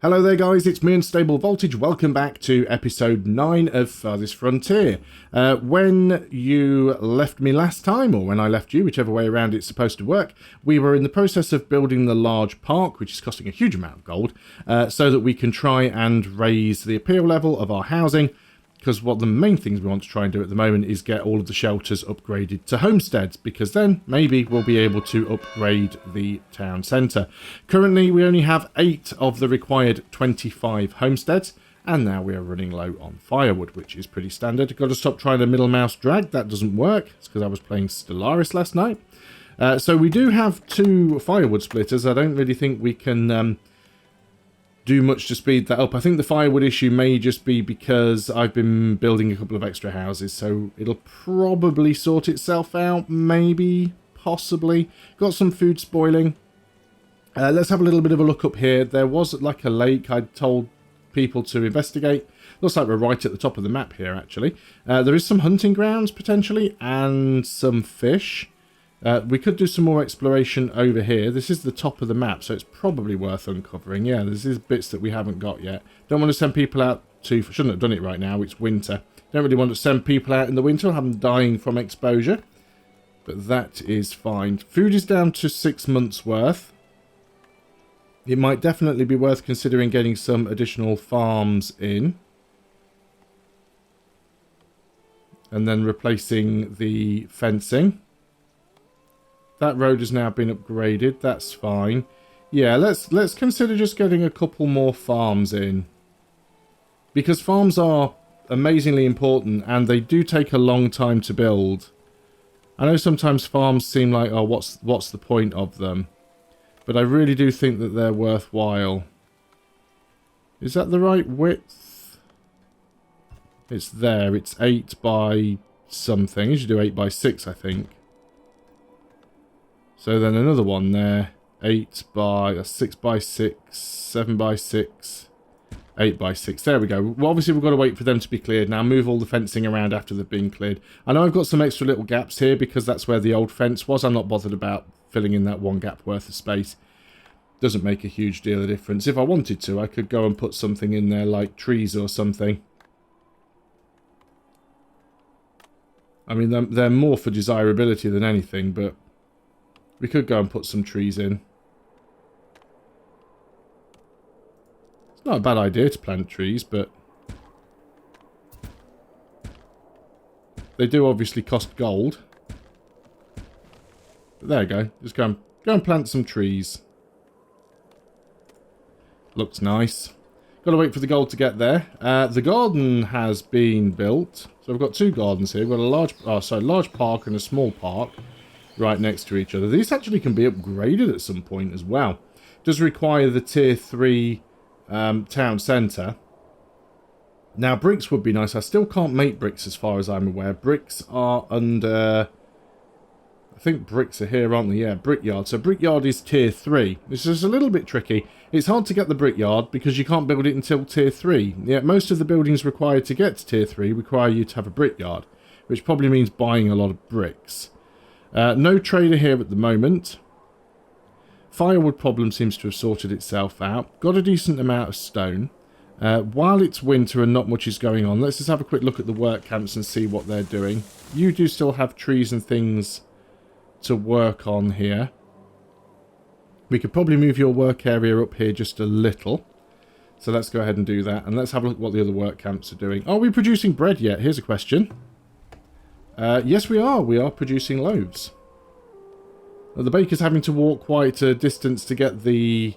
Hello there guys, it's me, Unstable Voltage. Welcome back to episode 9 of Farthest Frontier. When you left me last time, or when I left you, whichever way around it's supposed to work, we were in the process of building the large park, which is costing a huge amount of gold, so that we can try and raise the appeal level of our housing, because what the main things we want to try and do at the moment is get all of the shelters upgraded to homesteads, because then maybe we'll be able to upgrade the town centre. Currently we only have 8 of the required 25 homesteads, and now we are running low on firewood, which is pretty standard. Got to stop trying to middle mouse drag, that doesn't work. It's because I was playing Stellaris last night. So we do have 2 firewood splitters. I don't really think we can do much to speed that up. I think the firewood issue may just be because I've been building a couple of extra houses, so it'll probably sort itself out, maybe, possibly. Got some food spoiling. Let's have a little bit of a look up here. There was like a lake I'd told people to investigate. Looks like we're right at the top of the map here, actually. There is some hunting grounds, potentially, and some fish. We could do some more exploration over here. This is the top of the map, so it's probably worth uncovering. Yeah, there's these bits that we haven't got yet. Don't want to send people out to... Shouldn't have done it right now, it's winter. Don't really want to send people out in the winter and have them dying from exposure. But that is fine. Food is down to 6 months worth. It might definitely be worth considering getting some additional farms in. And then replacing the fencing. That road has now been upgraded. That's fine. Yeah, let's consider just getting a couple more farms in. Because farms are amazingly important and they do take a long time to build. I know sometimes farms seem like, oh, what's the point of them? But I really do think that they're worthwhile. Is that the right width? It's there. It's 8 by something. You should do 8 by 6, I think. So then another one there, 6 by 6, 7 by 6, 8 by 6. There we go. Well, obviously we've got to wait for them to be cleared. Now move all the fencing around after they've been cleared. I know I've got some extra little gaps here because that's where the old fence was. I'm not bothered about filling in that one gap worth of space. Doesn't make a huge deal of difference. If I wanted to, I could go and put something in there like trees or something. I mean, they're more for desirability than anything, but... we could go and put some trees in. It's not a bad idea to plant trees, but... they do obviously cost gold. But there you go. Just go and plant some trees. Looks nice. Got to wait for the gold to get there. The garden has been built. So we've got 2 gardens here. We've got a large park and a small park. Right next to each other. These actually can be upgraded at some point as well. Does require the tier 3 town centre. Now bricks would be nice. I still can't make bricks as far as I'm aware. Bricks are under... I think bricks are here, aren't they? Yeah, brickyard. So brickyard is tier 3. This is a little bit tricky. It's hard to get the brickyard because you can't build it until tier 3. Yeah, most of the buildings required to get to tier 3 require you to have a brickyard, which probably means buying a lot of bricks. No trader here at the moment. Firewood problem seems to have sorted itself out. Got a decent amount of stone. While it's winter and not much is going on, let's just have a quick look at the work camps and see what they're doing. You do still have trees and things to work on here. We could probably move your work area up here just a little. So let's go ahead and do that. And let's have a look at what the other work camps are doing. Are we producing bread yet? Here's a question. Yes, we are. We are producing loaves. The baker's having to walk quite a distance to get the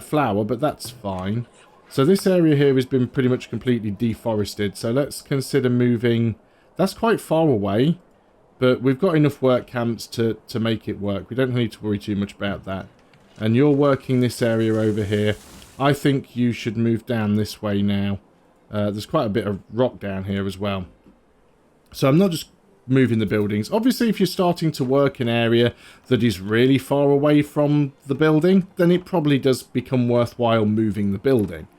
flour, but that's fine. So this area here has been pretty much completely deforested. So let's consider moving... that's quite far away, but we've got enough work camps to make it work. We don't need to worry too much about that. And you're working this area over here. I think you should move down this way now. There's quite a bit of rock down here as well. So I'm not just moving the buildings. Obviously, if you're starting to work an area that is really far away from the building, then it probably does become worthwhile moving the building.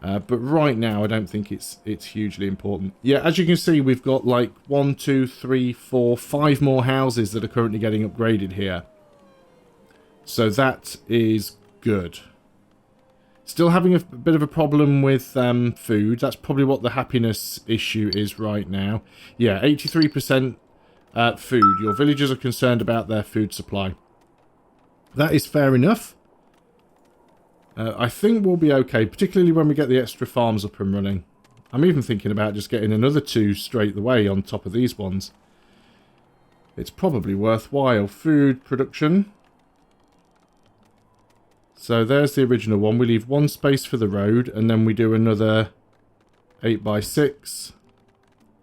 But right now, I don't think it's hugely important. Yeah, as you can see, we've got like 1, 2, 3, 4, 5 more houses that are currently getting upgraded here. So that is good. Still having a bit of a problem with food. That's probably what the happiness issue is right now. Yeah, 83% food. Your villagers are concerned about their food supply. That is fair enough. I think we'll be okay, particularly when we get the extra farms up and running. I'm even thinking about just getting another 2 straight away on top of these ones. It's probably worthwhile. Food production. So there's the original one. We leave 1 space for the road, and then we do another 8x6.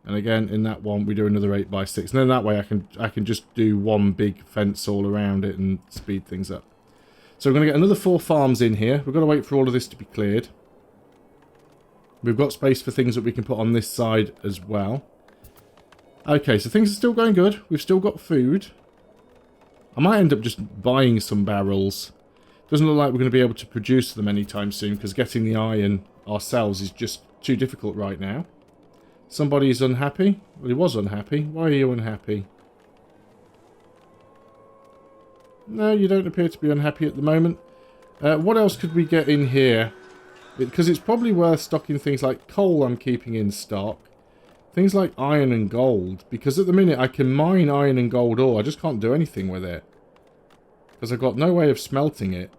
And again, in that one, we do another 8x6. And then that way I can just do 1 big fence all around it and speed things up. So we're going to get another 4 farms in here. We've got to wait for all of this to be cleared. We've got space for things that we can put on this side as well. Okay, so things are still going good. We've still got food. I might end up just buying some barrels. Doesn't look like we're going to be able to produce them anytime soon, because getting the iron ourselves is just too difficult right now. Somebody's unhappy? Well, he was unhappy. Why are you unhappy? No, you don't appear to be unhappy at the moment. What else could we get in here? Because it's probably worth stocking things like coal I'm keeping in stock. Things like iron and gold. Because at the minute I can mine iron and gold ore. I just can't do anything with it. Because I've got no way of smelting it.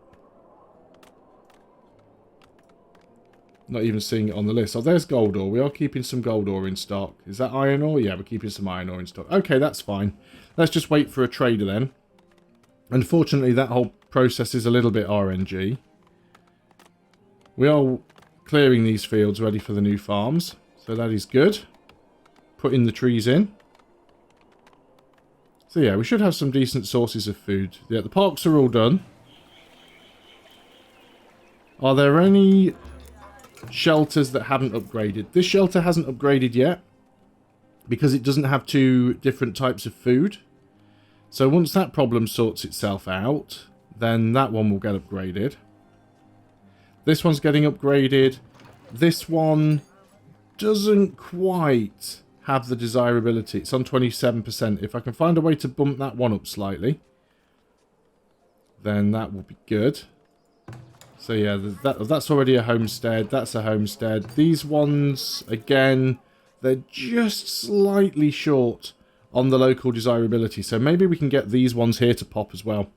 Not even seeing it on the list. Oh, there's gold ore. We are keeping some gold ore in stock. Is that iron ore? Yeah, we're keeping some iron ore in stock. Okay, that's fine. Let's just wait for a trader then. Unfortunately, that whole process is a little bit RNG. We are clearing these fields ready for the new farms. So that is good. Putting the trees in. So yeah, we should have some decent sources of food. Yeah, the parks are all done. Are there any shelters that haven't upgraded? This shelter hasn't upgraded yet because it doesn't have 2 different types of food. So once that problem sorts itself out, then that one will get upgraded. This one's getting upgraded. This one doesn't quite have the desirability. It's on 27%. If I can find a way to bump that one up slightly, then that will be good. So yeah, that's already a homestead. That's a homestead. These ones, again, they're just slightly short on the local desirability. So maybe we can get these ones here to pop as well.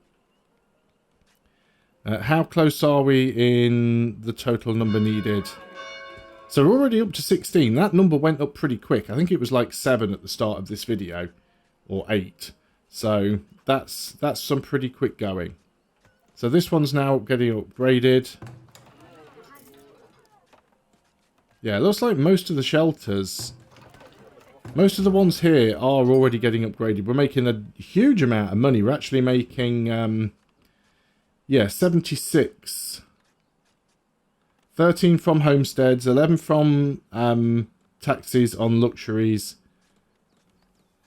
How close are we in the total number needed? So we're already up to 16. That number went up pretty quick. I think it was like 7 at the start of this video. Or 8. So that's some pretty quick going. So this one's now getting upgraded. Yeah, it looks like most of the shelters, most of the ones here are already getting upgraded. We're making a huge amount of money. We're actually making, yeah, 76. 13 from homesteads, 11 from taxes on luxuries,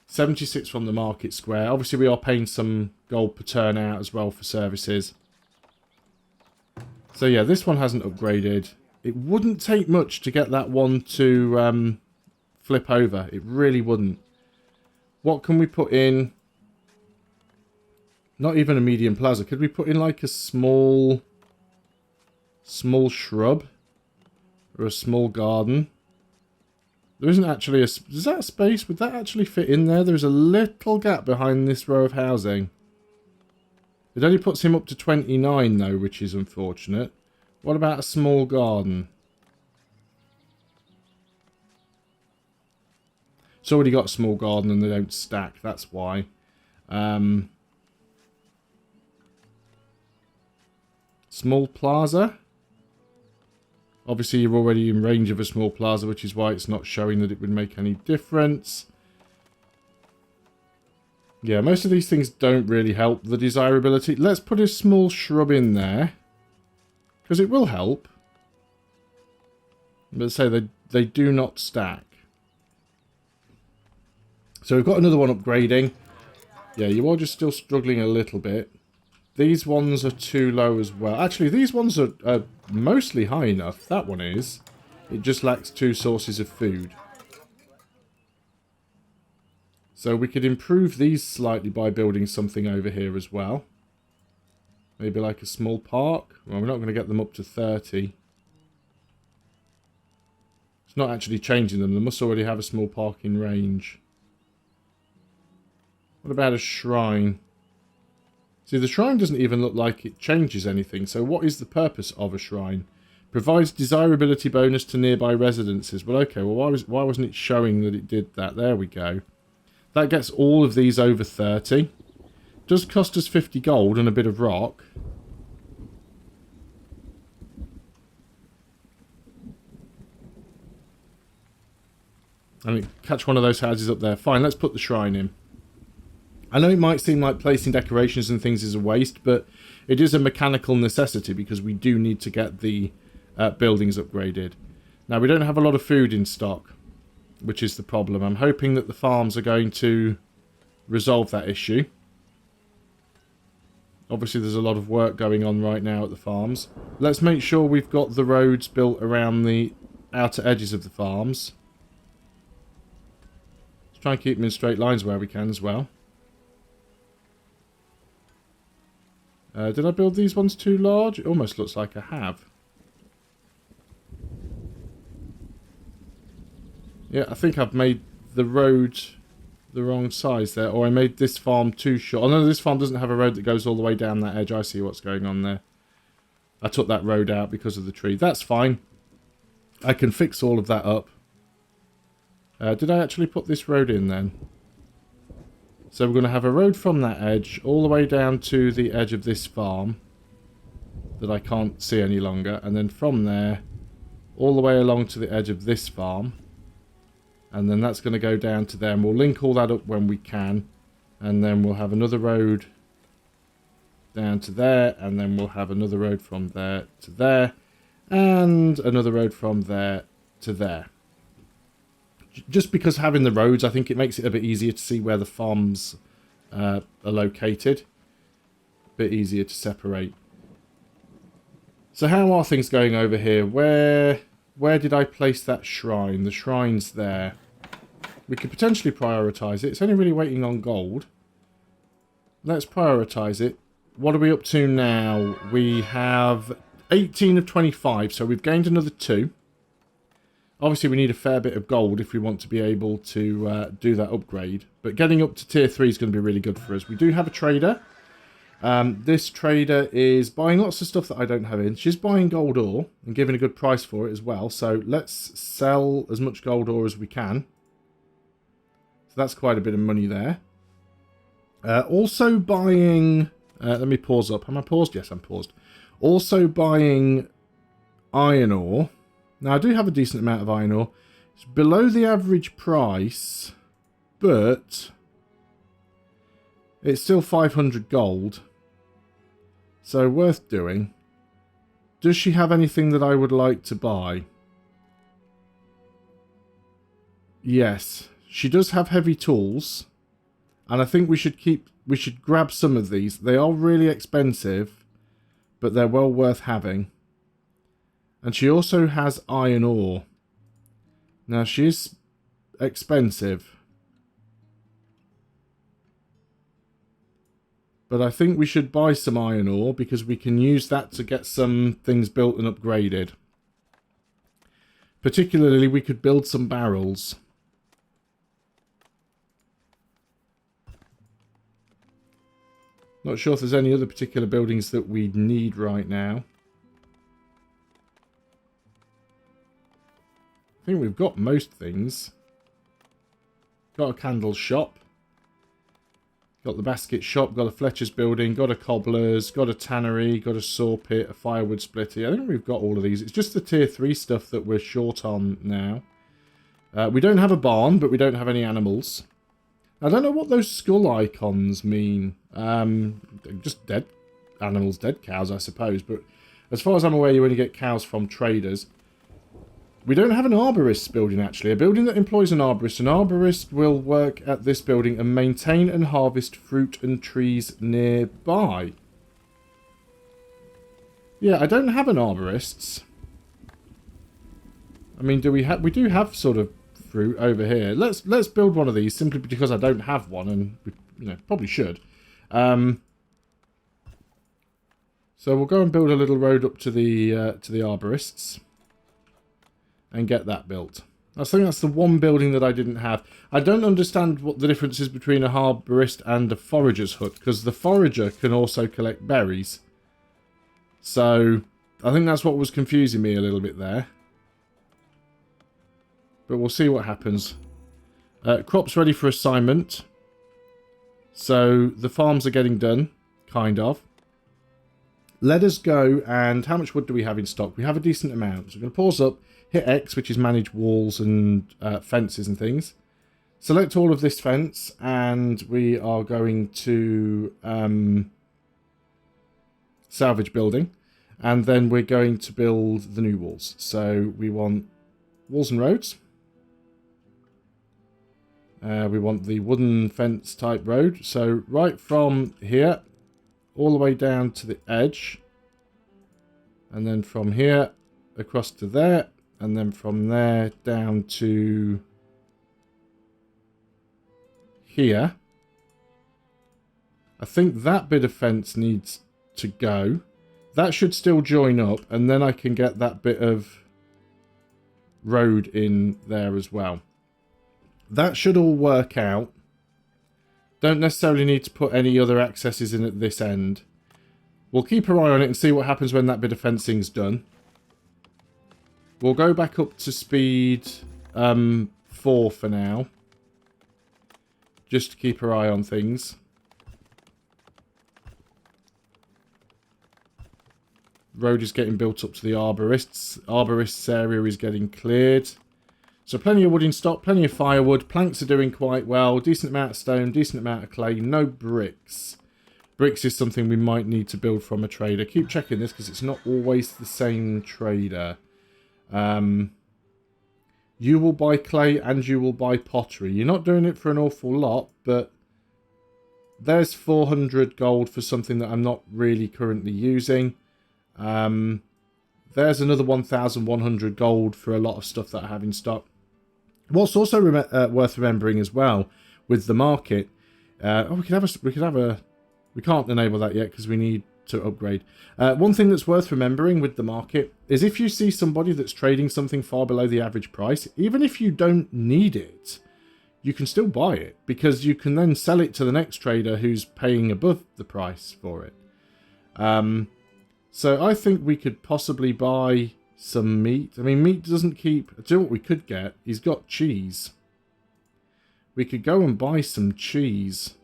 76 from the market square. Obviously, we are paying some gold per turn out as well for services. So yeah, this one hasn't upgraded. It wouldn't take much to get that one to flip over. It really wouldn't. What can we put in? Not even a medium plaza. Could we put in like a small shrub? Or a small garden? There isn't actually a... Is that a space? Would that actually fit in there? There's a little gap behind this row of housing. It only puts him up to 29 though, which is unfortunate. What about a small garden? It's already got a small garden and they don't stack, that's why. Small plaza. Obviously you're already in range of a small plaza, which is why it's not showing that it would make any difference. Yeah, most of these things don't really help the desirability. Let's put a small shrub in there, because it will help. But say they do not stack. So we've got another one upgrading. Yeah, you are just still struggling a little bit. These ones are too low as well. Actually, these ones are mostly high enough. That one is. It just lacks 2 sources of food. So we could improve these slightly by building something over here as well. Maybe like a small park. Well, we're not going to get them up to 30. It's not actually changing them. They must already have a small parking range. What about a shrine? See, the shrine doesn't even look like it changes anything. So what is the purpose of a shrine? Provides desirability bonus to nearby residences. Well, okay. Well, why wasn't it showing that it did that? There we go. That gets all of these over 30. Does cost us 50 gold and a bit of rock. I mean, catch one of those houses up there. Fine, let's put the shrine in. I know it might seem like placing decorations and things is a waste, but it is a mechanical necessity because we do need to get the buildings upgraded. Now, we don't have a lot of food in stock, which is the problem. I'm hoping that the farms are going to resolve that issue. Obviously, there's a lot of work going on right now at the farms. Let's make sure we've got the roads built around the outer edges of the farms. Let's try and keep them in straight lines where we can as well. Did I build these ones too large? It almost looks like I have. Yeah, I think I've made the road the wrong size there. Or I made this farm too short. Oh no, this farm doesn't have a road that goes all the way down that edge. I see what's going on there. I took that road out because of the tree. That's fine. I can fix all of that up. Did I actually put this road in then? So we're going to have a road from that edge all the way down to the edge of this farm that I can't see any longer. And then from there, all the way along to the edge of this farm. And then that's going to go down to there. And we'll link all that up when we can. And then we'll have another road down to there. And then we'll have another road from there to there. And another road from there to there. Just because having the roads, I think it makes it a bit easier to see where the farms are located. A bit easier to separate. So how are things going over here? Where did I place that shrine? The shrine's there. We could potentially prioritise it. It's only really waiting on gold. Let's prioritise it. What are we up to now? We have 18 of 25, so we've gained another 2. Obviously, we need a fair bit of gold if we want to be able to do that upgrade. But getting up to tier 3 is going to be really good for us. We do have a trader. This trader is buying lots of stuff that I don't have in. She's buying gold ore and giving a good price for it as well. So let's sell as much gold ore as we can. So that's quite a bit of money there. Also buying... let me pause up. Am I paused? Yes, I'm paused. Also buying iron ore. Now, I do have a decent amount of iron ore. It's below the average price, but it's still 500 gold. So, worth doing. Does she have anything that I would like to buy? Yes. She does have heavy tools. And I think we should grab some of these. They are really expensive, but they're well worth having. And she also has iron ore. Now, she is expensive. But I think we should buy some iron ore because we can use that to get some things built and upgraded. Particularly, we could build some barrels. Not sure if there's any other particular buildings that we need right now. I think we've got most things. Got a candle shop. Got the basket shop. Got a Fletcher's building. Got a cobbler's. Got a tannery. Got a saw pit. A firewood splitter. I think we've got all of these. It's just the tier 3 stuff that we're short on now. We don't have a barn, but we don't have any animals. I don't know what those skull icons mean. Just dead animals, dead cows, I suppose. But as far as I'm aware, you only get cows from traders. We don't have an arborist's building, actually. A building that employs an arborist. An arborist will work at this building and maintain and harvest fruit and trees nearby. Yeah, I don't have an arborist's. I mean, do we have... We do have sort of fruit over here. Let's build one of these simply because I don't have one, and we, probably should. So we'll go and build a little road up to the arborists. and get that built. I think that's the one building that I didn't have. I don't understand what the difference is between a harbourist and a forager's hut, because the forager can also collect berries. So I think that's what was confusing me a little bit there. But we'll see what happens. Crops ready for assignment. So the farms are getting done, kind of. Let us go, and how much wood do we have in stock? We have a decent amount. So we're going to pause up, hit X, which is manage walls and fences and things. Select all of this fence, and we are going to salvage building. And then we're going to build the new walls. So we want walls and roads. We want the wooden fence type road. So right from here all the way down to the edge. And then from here across to there. And then from there down to here. I think that bit of fence needs to go. That should still join up. And then I can get that bit of road in there as well. That should all work out. Don't necessarily need to put any other accesses in at this end. We'll keep our eye on it and see what happens when that bit of fencing's done. We'll go back up to speed 4 for now. Just to keep our eye on things. Road is getting built up to the arborists. Arborists area is getting cleared. So plenty of wood in stock, plenty of firewood. Planks are doing quite well. Decent amount of stone, decent amount of clay. No bricks. Bricks is something we might need to build from a trader. Keep checking this because it's not always the same trader. You will buy clay and you will buy pottery. You're not doing it for an awful lot, but there's 400 gold for something that I'm not really currently using. There's another 1,100 gold for a lot of stuff that I have in stock. What's also worth remembering as well with the market. We can't enable that yet because we need to upgrade. One thing that's worth remembering with the market is if you see somebody that's trading something far below the average price, even if you don't need it, you can still buy it because you can then sell it to the next trader who's paying above the price for it. So I think we could possibly buy some meat. I mean, meat doesn't keep... Do you know what we could get? He's got cheese. We could go and buy some cheese.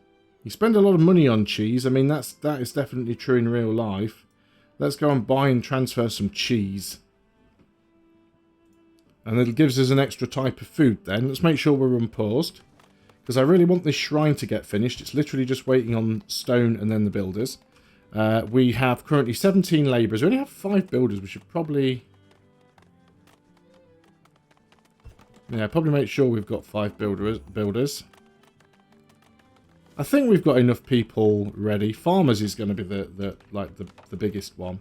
You spend a lot of money on cheese. I mean, that is definitely true in real life. Let's go and buy and transfer some cheese. And it gives us an extra type of food then. Let's make sure we're unpaused. Because I really want this shrine to get finished. It's literally just waiting on stone and then the builders. We have currently 17 labourers. We only have 5 builders. We should probably... Yeah, probably make sure we've got 5 builders. I think we've got enough people ready. Farmers is going to be the biggest one.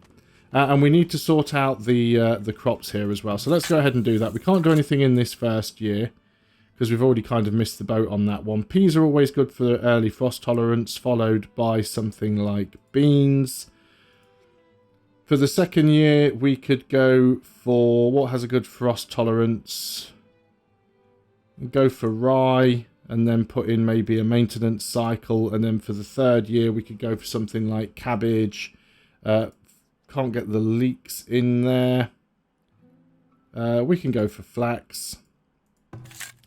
And we need to sort out the crops here as well. So let's go ahead and do that. We can't do anything in this first year because we've already kind of missed the boat on that one. Peas are always good for early frost tolerance, followed by something like beans. For the second year, we could go for what has a good frost tolerance. Go for rye, and then put in maybe a maintenance cycle. And then for the third year, we could go for something like cabbage. Can't get the leeks in there. We can go for flax.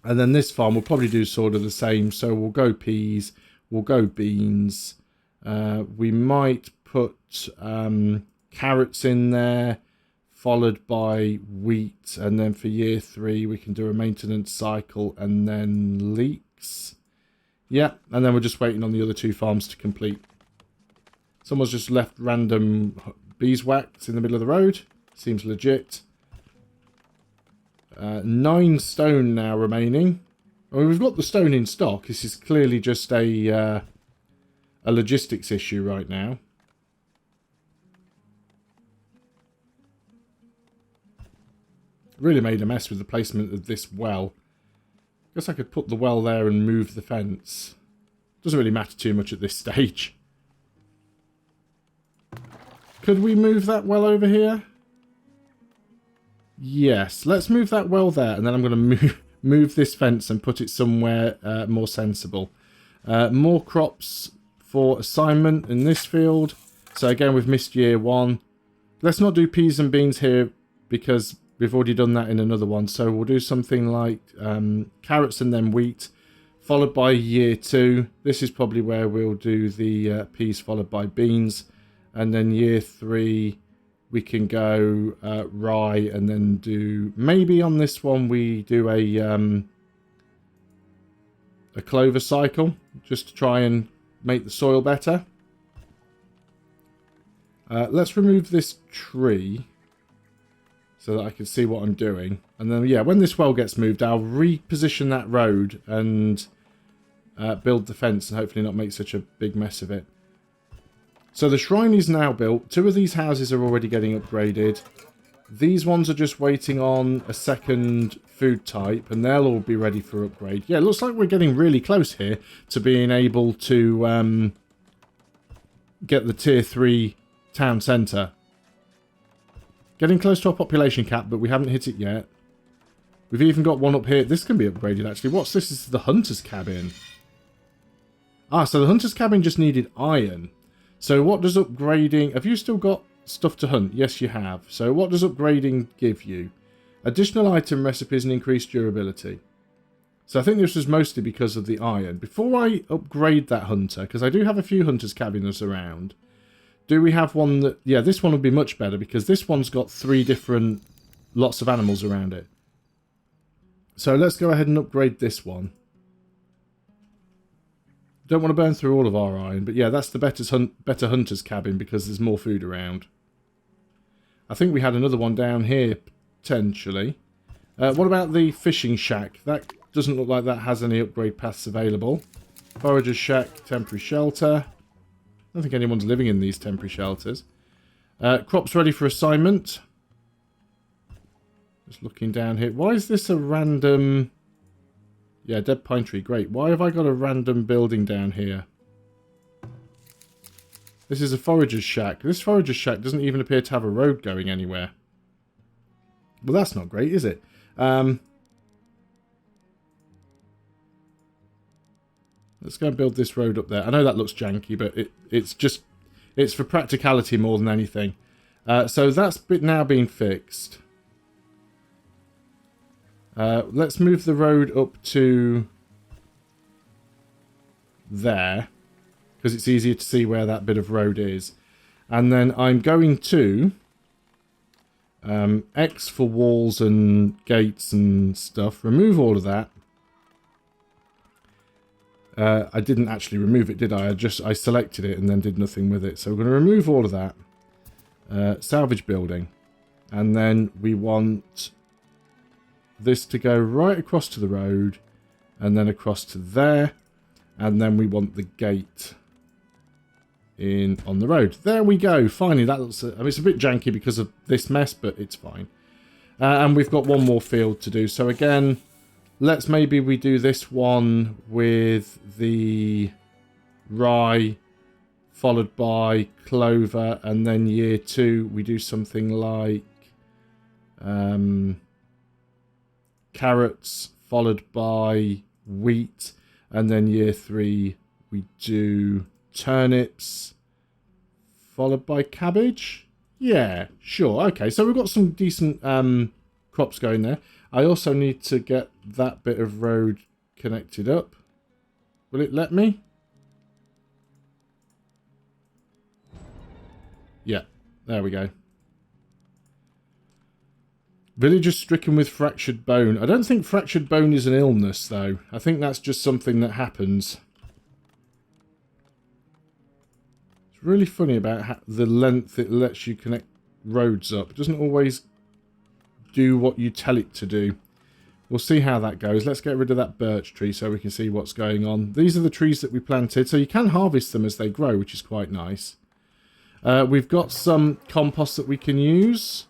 And then this farm will probably do sort of the same. So we'll go peas, we'll go beans. We might put carrots in there, followed by wheat. And then for year 3, we can do a maintenance cycle and then leeks. Yeah, and then we're just waiting on the other 2 farms to complete. Someone's just left random beeswax in the middle of the road. Seems legit. 9 stone now remaining. I mean, we've got the stone in stock. This is clearly just a logistics issue right now. Really made a mess with the placement of this well. Guess I could put the well there and move the fence. Doesn't really matter too much at this stage. Could we move that well over here? Yes, let's move that well there, and then I'm going to move this fence and put it somewhere more sensible. More crops for assignment in this field. So again, we've missed year one. Let's not do peas and beans here because we've already done that in another one. So we'll do something like carrots and then wheat, followed by year two. This is probably where we'll do the peas followed by beans. And then year three, we can go rye and then do... Maybe on this one we do a clover cycle just to try and make the soil better. Let's remove this tree so that I can see what I'm doing. And then, yeah, when this well gets moved, I'll reposition that road and build the fence and hopefully not make such a big mess of it. So the shrine is now built. 2 of these houses are already getting upgraded. These ones are just waiting on a second food type, and they'll all be ready for upgrade. Yeah, it looks like we're getting really close here to being able to get the tier 3 town centre. Getting close to our population cap, but we haven't hit it yet. We've even got one up here. This can be upgraded, actually. What's this? This is the hunter's cabin. Ah, so the hunter's cabin just needed iron. So what does upgrading... Have you still got stuff to hunt? Yes, you have. So what does upgrading give you? Additional item recipes and increased durability. So I think this was mostly because of the iron. Before I upgrade that hunter, because I do have a few hunters' cabins around, do we have one that... Yeah, this one would be much better because this one's got 3 different lots of animals around it. So let's go ahead and upgrade this one. Don't want to burn through all of our iron, but yeah, that's the better hunter's cabin because there's more food around. I think we had another one down here, potentially. What about the fishing shack? That doesn't look like that has any upgrade paths available. Forager's shack, temporary shelter. I don't think anyone's living in these temporary shelters. Crops ready for assignment. Just looking down here. Why is this a random... Yeah, dead pine tree. Great. Why have I got a random building down here? This is a forager's shack. This forager's shack doesn't even appear to have a road going anywhere. Well, that's not great, is it? Let's go and build this road up there. I know that looks janky, but it's for practicality more than anything. So that's now being fixed. Let's move the road up to there, because it's easier to see where that bit of road is. And then I'm going to X for walls and gates and stuff. Remove all of that. I didn't actually remove it, did I? I selected it and then did nothing with it. So we're going to remove all of that. Salvage building. And then we want... this to go right across to the road and then across to there, and then we want the gate in on the road. There we go. Finally, that looks... I mean, it's a bit janky because of this mess, but it's fine. And we've got one more field to do. So again, let's maybe we do this one with the rye followed by clover, and then year 2 we do something like carrots followed by wheat, and then year 3 we do turnips followed by cabbage. Yeah, sure. Okay, so we've got some decent crops going there. I also need to get that bit of road connected up. Will it let me? Yeah, there we go. Villagers stricken with fractured bone. I don't think fractured bone is an illness, though. I think that's just something that happens. It's really funny about the length it lets you connect roads up. It doesn't always do what you tell it to do. We'll see how that goes. Let's get rid of that birch tree so we can see what's going on. These are the trees that we planted, so you can harvest them as they grow, which is quite nice. We've got some compost that we can use.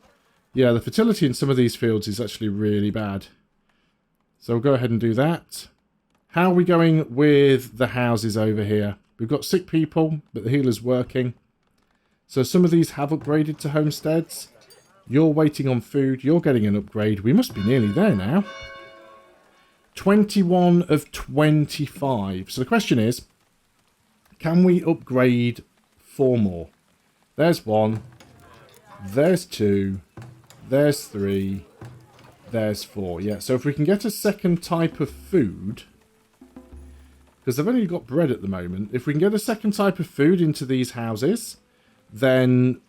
Yeah, the fertility in some of these fields is actually really bad. So we'll go ahead and do that. How are we going with the houses over here? We've got sick people, but the healer's working. So some of these have upgraded to homesteads. You're waiting on food. You're getting an upgrade. We must be nearly there now. 21 of 25. So the question is, can we upgrade 4 more? There's 1. There's 2. There's 3. There's 4. Yeah, so if we can get a second type of food, because they've only got bread at the moment. If we can get a second type of food into these houses, then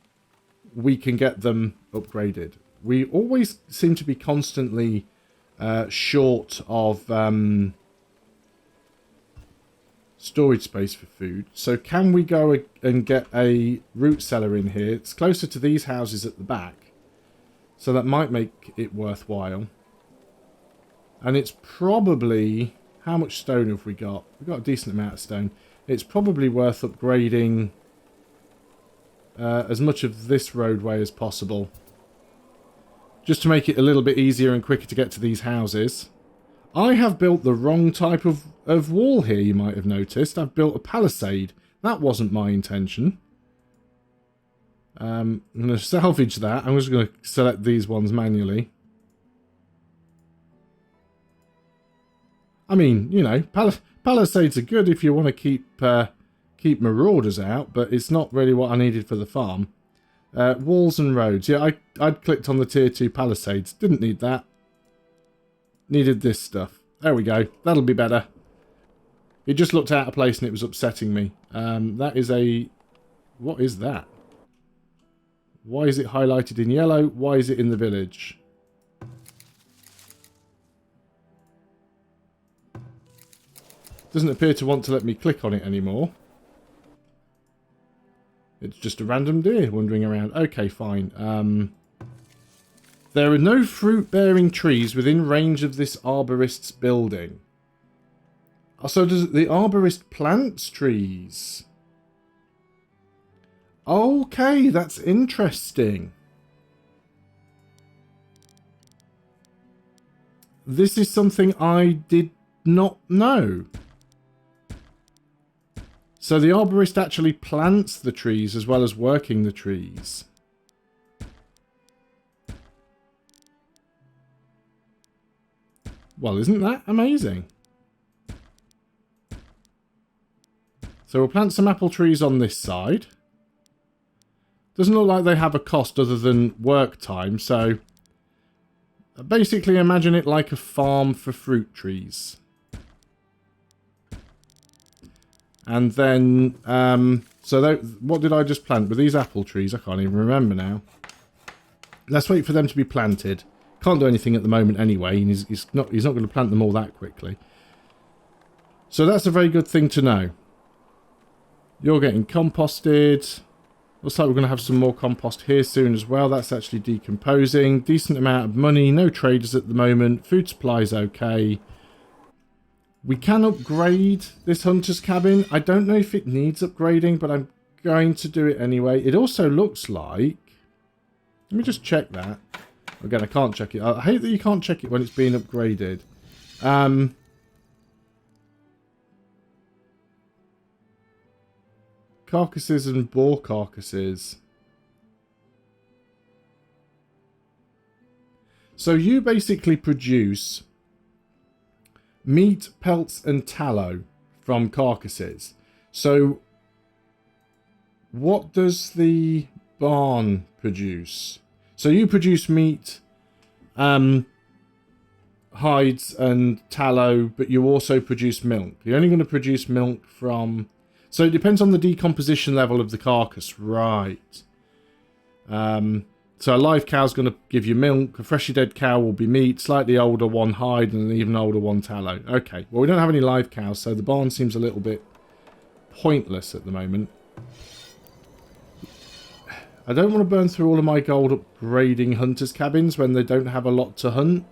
we can get them upgraded. We always seem to be constantly short of storage space for food. So can we go and get a root cellar in here? It's closer to these houses at the back, so that might make it worthwhile. And it's probably... How much stone have we got? We've got a decent amount of stone. It's probably worth upgrading as much of this roadway as possible, just to make it a little bit easier and quicker to get to these houses. I have built the wrong type of wall here, you might have noticed. I've built a palisade. That wasn't my intention. I'm going to salvage that. I'm just going to select these ones manually. I mean, you know, palisades are good if you want to keep marauders out, but it's not really what I needed for the farm. Walls and roads. Yeah, I'd clicked on the tier 2 palisades. Didn't need that. Needed this stuff. There we go. That'll be better. It just looked out of place and it was upsetting me. That is a... What is that? Why is it highlighted in yellow? Why is it in the village? Doesn't appear to want to let me click on it anymore. It's just a random deer wandering around. Okay, fine. There are no fruit-bearing trees within range of this arborist's building. So does the arborist plants trees? Okay, that's interesting. This is something I did not know. So the arborist actually plants the trees as well as working the trees. Well, isn't that amazing? So we'll plant some apple trees on this side. Doesn't look like they have a cost other than work time, so basically imagine it like a farm for fruit trees. And then, what did I just plant? Were these apple trees? I can't even remember now. Let's wait for them to be planted. Can't do anything at the moment anyway. And he's not going to plant them all that quickly. So that's a very good thing to know. You're getting composted. Looks like we're going to have some more compost here soon as well. That's actually decomposing. Decent amount of money. No traders at the moment. Food supply is okay. We can upgrade this hunter's cabin. I don't know if it needs upgrading, but I'm going to do it anyway. It also looks like... Let me just check that. Again, I can't check it. I hate that you can't check it when it's being upgraded. Carcasses and boar carcasses. So you basically produce meat, pelts, and tallow from carcasses. So what does the barn produce? So you produce meat, hides, and tallow, but you also produce milk. You're only going to produce milk from... So it depends on the decomposition level of the carcass. Right. So a live cow's going to give you milk. A freshly dead cow will be meat. Slightly older one hide and an even older one tallow. Okay. Well, we don't have any live cows, so the barn seems a little bit pointless at the moment. I don't want to burn through all of my gold upgrading hunters' cabins when they don't have a lot to hunt.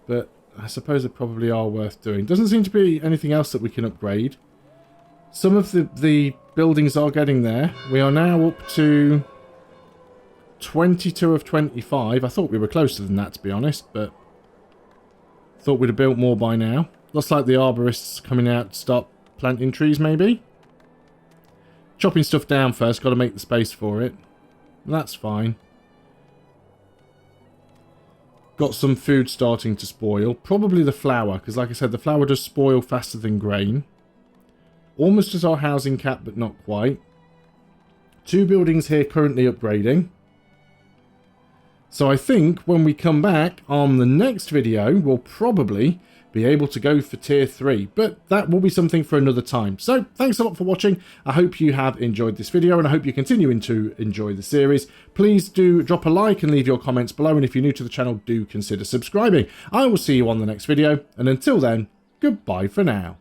But I suppose they probably are worth doing. Doesn't seem to be anything else that we can upgrade. Some of the buildings are getting there. We are now up to 22 of 25. I thought we were closer than that, to be honest, but thought we'd have built more by now. Looks like the arborists coming out to start planting trees, maybe. Chopping stuff down first, got to make the space for it. That's fine. got some food starting to spoil. Probably the flour, because like I said, the flour does spoil faster than grain. Almost as our housing cap, but not quite. 2 buildings here currently upgrading. So I think when we come back on the next video, we'll probably be able to go for tier 3. But that will be something for another time. So thanks a lot for watching. I hope you have enjoyed this video and I hope you're continuing to enjoy the series. Please do drop a like and leave your comments below. And if you're new to the channel, do consider subscribing. I will see you on the next video. And until then, goodbye for now.